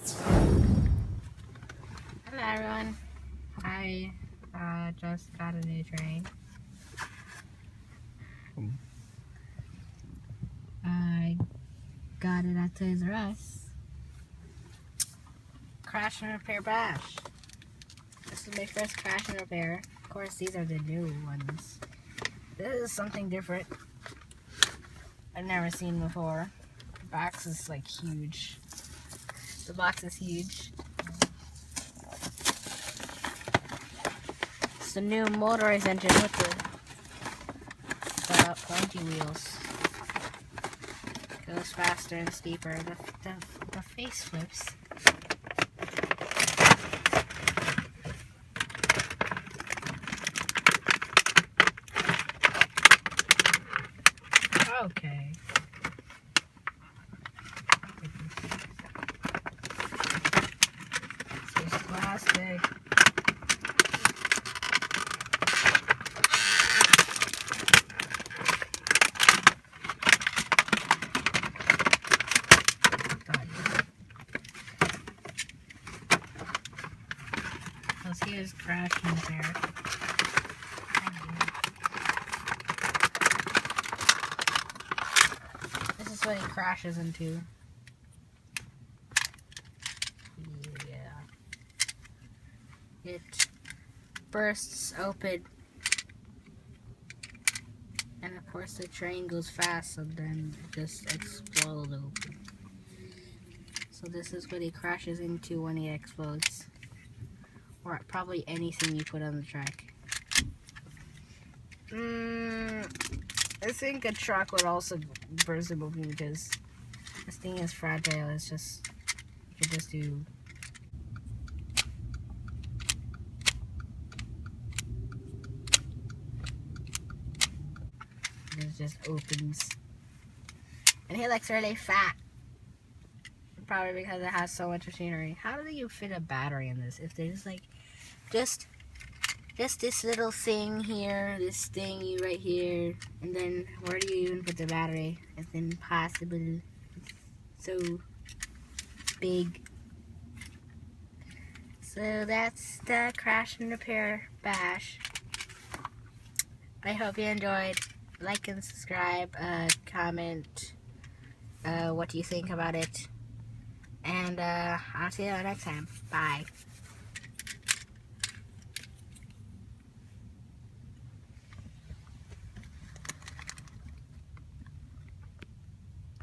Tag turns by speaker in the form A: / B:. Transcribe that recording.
A: Hello everyone. I just got a new train. I got it at Toys R Us. Crash and repair bash. This is my first crash and repair. Of course, these are the new ones. This is something different I've never seen before. The box is like huge. The box is huge. It's the new motorized engine with the pointy wheels. Goes faster and steeper. The face flips. Okay. This is plastic. Let's see his crash and repair. This is what he crashes into. Yeah. It bursts open. And of course the train goes fast, so then it just explodes open. So this is what he crashes into when he explodes. Or probably anything you put on the track. I think a truck would also burst open because this thing is fragile. It's just, you could just do. It just opens. And he looks really fat. Probably because it has so much machinery. How do you fit a battery in this? If there's like, just this little thing here, this thingy right here, and then where do you even put the battery? It's impossible. It's so big. So that's the crash and repair bash. I hope you enjoyed. Like and subscribe, comment what you think about it. And I'll see you next time. Bye.